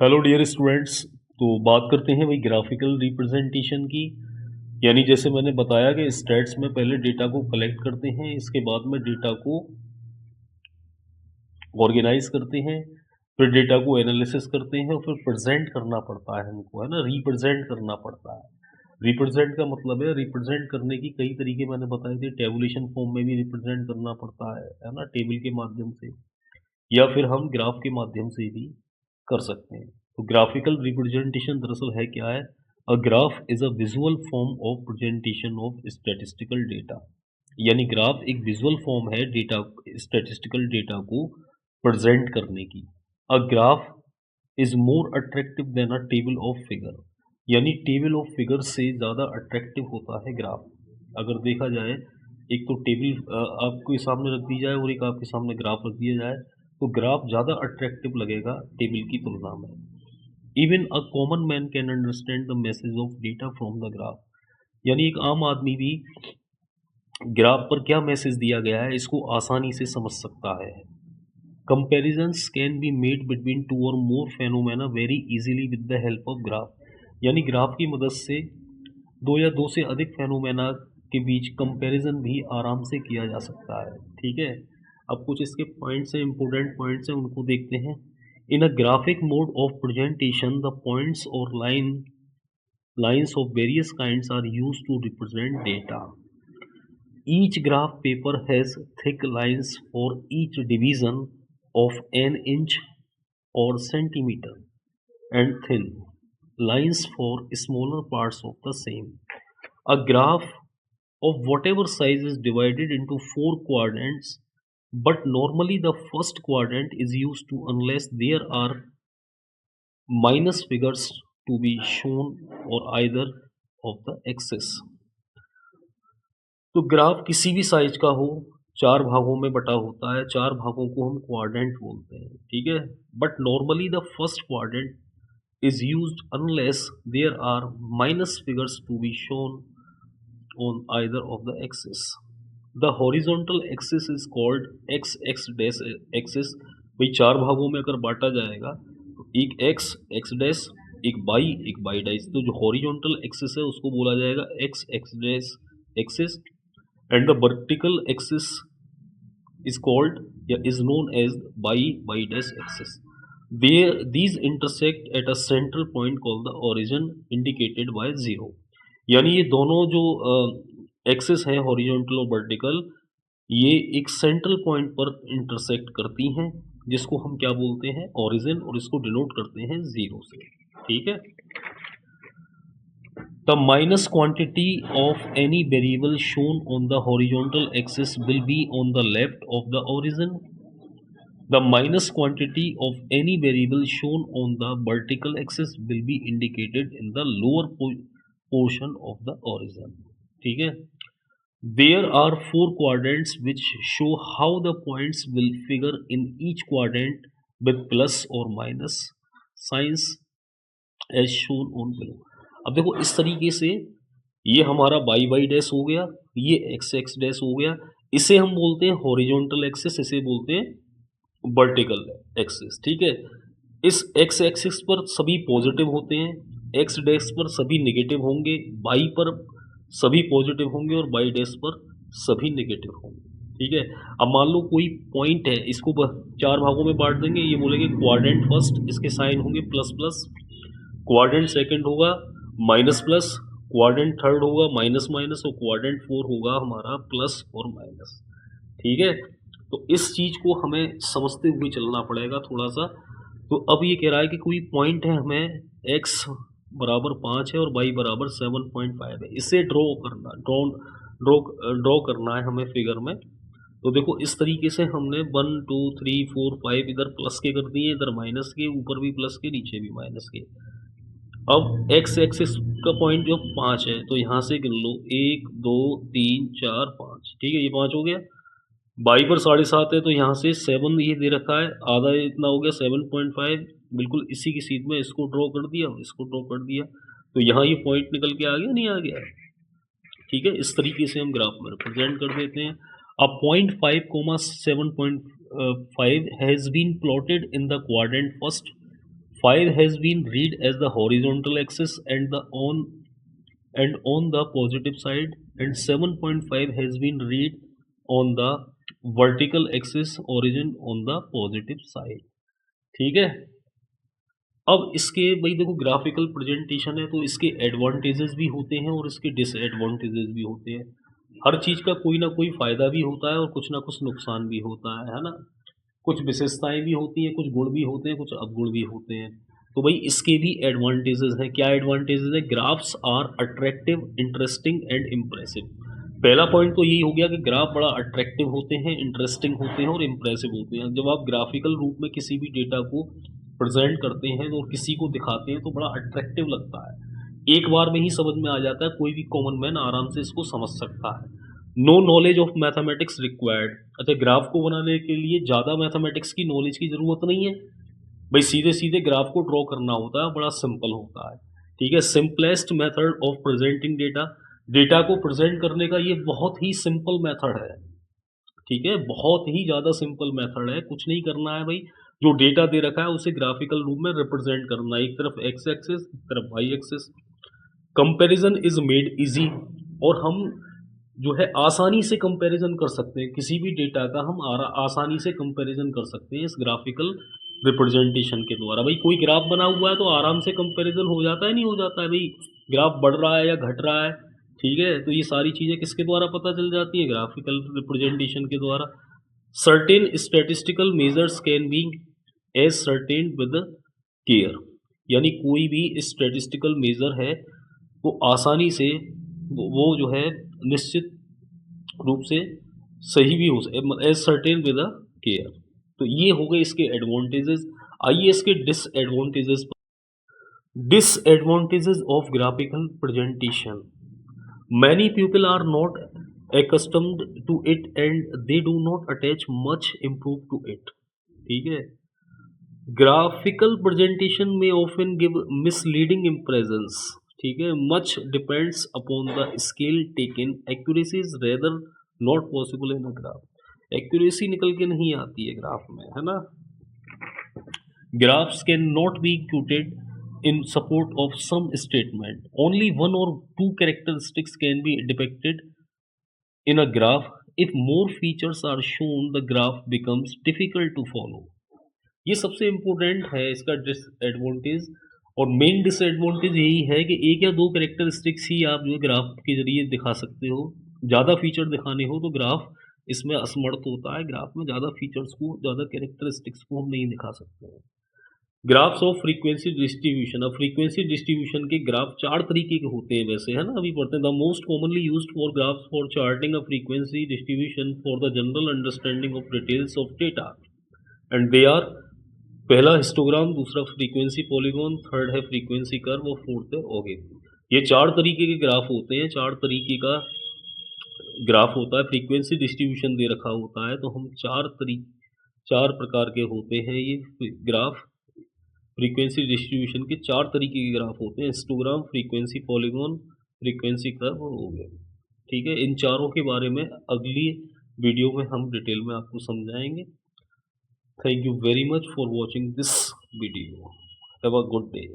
Hello dear students. तो बात करते हैं वही ग्राफिकल रिप्रेजेंटेशन की। यानी जैसे मैंने बताया कि स्टेट्स में पहले डेटा को कलेक्ट करते हैं, इसके बाद में डेटा को ऑर्गेनाइज करते हैं, फिर डेटा को एनालिसिस करते हैं और फिर प्रेजेंट करना पड़ता है हमको, है ना, रिप्रेजेंट करना पड़ता है। रिप्रेजेंट का मतलब है, रिप्रेजेंट करने की कई तरीके मैंने बताए थे। टेबुलेशन फॉर्म में भी रिप्रेजेंट करना पड़ता है ना, टेबल के माध्यम से, या फिर हम ग्राफ के माध्यम से भी कर सकते हैं। तो ग्राफिकल रिप्रेजेंटेशन दरअसल है क्या है? A graph is a visual form of presentation of statistical data. यानी ग्राफ एक विजुअल फॉर्म है डेटा, स्टैटिस्टिकल डेटा को प्रेजेंट करने की। A graph is more attractive than a table of figure. यानी टेबल ऑफ फिगर से ज़्यादा attractive होता है ग्राफ। अगर देखा जाए, एक तो टेबल आपके सामने रख दी जाए और एक आपके सामने ग्राफ रख दिया जाए, तो ग्राफ ज़्यादा अट्रैक्टिव लगेगा टेबल की तुलना में। Even a common man can understand the message of data from the graph. यानी एक आम आदमी भी ग्राफ पर क्या मैसेज दिया गया है इसको आसानी से समझ सकता है। Comparisons can be made between two or more phenomena very easily with the help of graph। यानी ग्राफ की मदद से दो या दो से अधिक फेनोमेना के बीच कंपैरिजन भी आराम से किया जा सकता है। ठीक है, अब कुछ इसके पॉइंट्स हैं, इंपॉर्टेंट पॉइंट्स हैं, उनको देखते हैं। In a graphic mode of presentation the points और lines of various kinds are used to represent data. Each graph paper has thick lines for each division of an inch or centimeter, and thin lines for smaller parts of the same. A graph of whatever size is divided into four quadrants, but normally the first quadrant is used to unless there are minus figures to be shown or either of the axis। तो graph किसी भी size का हो, चार भागों में बटा होता है, चार भागों को हम क्वाड्रेंट बोलते हैं। ठीक है, but normally the first quadrant is used unless there are minus figures to be shown on either of the axis। The horizontal axis is called x dash axis। भाई चार भागों में अगर बांटा जाएगा तो एक x डैश, एक y डैश, तो जो हॉरिजॉन्टल एक्सिस है उसको बोला जाएगा x dash axis, and the vertical axis is called, is known as y dash axis। These intersect at a central point called the origin indicated by zero। यानी ये दोनों जो एक्सिस हैं, हॉरिजॉन्टल और वर्टिकल, ये एक सेंट्रल पॉइंट पर intersect करती हैं, जिसको हम क्या बोलते हैं, ओरिजिन, और इसको डिनोट करते हैं जीरो से। ठीक है, the minus quantity of any variable shown on the horizontal axis will be on the left of the origin। The minus quantity of any variable shown on the vertical axis will be indicated in the lower portion of the origin। ठीक है, there are four quadrants which show how the points will figure in each quadrant with plus or minus signs as shown on below। अब देखो इस तरीके से ये हमारा Y dash हो गया, ये एक्स डैश हो गया, इसे हम बोलते हैं हॉरिजॉन्टल एक्सिस, इसे बोलते हैं वर्टिकल एक्सिस। ठीक है, इस एक्स एक्सिस पर सभी पॉजिटिव होते हैं, एक्स डैश पर सभी नेगेटिव होंगे, वाई पर सभी पॉजिटिव होंगे और वाई डैश पर सभी नेगेटिव होंगे। ठीक है, अब मान लो कोई पॉइंट है, इसको चार भागों में बांट देंगे, ये बोलेंगे क्वाड्रेंट फर्स्ट, इसके साइन होंगे प्लस प्लस, क्वाड्रेंट सेकंड होगा माइनस प्लस, क्वाड्रेंट थर्ड होगा माइनस माइनस, और क्वाड्रेंट फोर होगा हमारा प्लस और माइनस। ठीक है, तो इस चीज़ को हमें समझते हुए चलना पड़ेगा थोड़ा सा। तो अब ये कह रहा है कि कोई पॉइंट है, हमें x बराबर 5 है और y बराबर 7.5 है, इसे ड्रॉ करना है हमें फिगर में। तो देखो इस तरीके से हमने 1 2 3 4 5 इधर प्लस के कर दिए, इधर माइनस के, ऊपर भी प्लस के, नीचे भी माइनस के। अब एक्स एक्सिस का पॉइंट जो 5 है, तो यहाँ से गिन लो 1 2 3 4 5। ठीक है, ये 5 हो गया। बाई पर 7.5 है, तो यहाँ से 7 ये दे रखा है, आधा इतना हो गया 7.5, बिल्कुल इसी की सीध में इसको ड्रॉ कर दिया, इसको ड्रॉ कर दिया, तो यहाँ ये पॉइंट निकल के आ गया, नहीं आ गया। ठीक है, इस तरीके से हम ग्राफ में रिप्रेजेंट कर देते हैं। अब 0.5, 7.5 has been plotted in the quadrant first 5 has been read as the horizontal axis and on the positive side, and 7.5 has been read on the vertical axis origin on the positive side। ठीक है। अब इसके भाई देखो graphical presentation है तो इसके advantages भी होते हैं और इसके डिसएडवांटेजेस भी होते हैं। हर चीज़ का कोई ना कोई फ़ायदा भी होता है और कुछ ना कुछ नुकसान भी होता है ना। कुछ विशेषताएं भी होती हैं, कुछ गुण भी होते हैं, कुछ अवगुण भी होते हैं। तो भाई इसके भी एडवांटेजेस हैं। क्या एडवांटेजेस है? Graphs are attractive, interesting and impressive. पहला पॉइंट तो यही हो गया कि ग्राफ बड़ा अट्रैक्टिव होते हैं, इंटरेस्टिंग होते हैं और इम्प्रेसिव होते हैं। जब आप ग्राफिकल रूप में किसी भी डेटा को प्रेजेंट करते हैं और किसी को दिखाते हैं तो बड़ा अट्रैक्टिव लगता है। एक बार में ही समझ में आ जाता है, कोई भी कॉमन मैन आराम से इसको समझ सकता है। No knowledge of mathematics required. अच्छा, ग्राफ को बनाने के लिए ज़्यादा मैथमेटिक्स की नॉलेज की ज़रूरत नहीं है भाई, सीधे सीधे ग्राफ को ड्रॉ करना होता है, बड़ा सिंपल होता है। ठीक है। Simplest method of presenting data. Data को प्रेजेंट करने का ये बहुत ही सिंपल मेथड है। ठीक है, बहुत ही ज़्यादा सिंपल मेथड है। कुछ नहीं करना है भाई, जो डेटा दे रखा है उसे ग्राफिकल रूप में रिप्रेजेंट करना है। एक तरफ एक्स एक्सिस, एक तरफ Y axis. Comparison is made easy. और हम जो है आसानी से कंपैरिजन कर सकते हैं, किसी भी डेटा का हम आसानी से कंपैरिजन कर सकते हैं इस ग्राफिकल रिप्रेजेंटेशन के द्वारा। भाई कोई ग्राफ बना हुआ है तो आराम से कंपैरिजन हो जाता है, नहीं हो जाता है भाई? ग्राफ बढ़ रहा है या घट रहा है, ठीक है, तो ये सारी चीज़ें किसके द्वारा पता चल जाती है? ग्राफिकल रिप्रेजेंटेशन के द्वारा। Certain statistical measures can be as certain with care. यानी कोई भी स्टैटिस्टिकल मेजर है वो आसानी से वो जो है निश्चित रूप से सही भी हो एज सर्टेन विद केयर। तो ये हो गए इसके एडवांटेजेस। आइए इसके disadvantages. Disadvantages of graphical presentation. Many people are not accustomed to it and they do not attach much improve to it। ठीक है। ग्राफिकल प्रेजेंटेशन में often give misleading impressions। ठीक है। much depends upon the scale taken, accuracy is rather not possible in a graph। Accuracy निकल के नहीं आती है ग्राफ में, है ना। graphs can not be quoted in support of some statement, only one or two characteristics can be depicted in a graph। if more features are shown the graph becomes difficult to follow। ये सबसे important है इसका disadvantage. और main disadvantage यही है कि एक या दो कैरेक्टरिस्टिक्स ही आप जो ग्राफ के जरिए दिखा सकते हो। ज़्यादा फीचर दिखाने हो तो ग्राफ इसमें असमर्थ होता है। ग्राफ में ज़्यादा फीचर्स को, ज़्यादा कैरेक्टरिस्टिक्स को हम नहीं दिखा सकते हैं। Graphs of frequency distribution. अब फ्रीक्वेंसी डिस्ट्रीब्यूशन के ग्राफ चार तरीके के होते हैं वैसे, है ना, अभी पढ़ते हैं। The most commonly used for graphs for charting a frequency distribution for the general understanding of details of data and they are, पहला हिस्टोग्राम, दूसरा फ्रीक्वेंसी पॉलीगॉन, थर्ड है फ्रीक्वेंसी कर्व और फोर्थ है ओगे। ये चार तरीके के ग्राफ होते हैं, चार तरीके का ग्राफ होता है। फ्रीक्वेंसी डिस्ट्रीब्यूशन दे रखा होता है तो हम चार प्रकार के होते हैं ये ग्राफ। फ्रीक्वेंसी डिस्ट्रीब्यूशन के चार तरीके के ग्राफ होते हैं, histogram, frequency polygon, frequency curve और ओगे। ठीक है। इन चारों के बारे में अगली वीडियो में हम डिटेल में आपको समझाएंगे। Thank you very much for watching this video. Have a good day.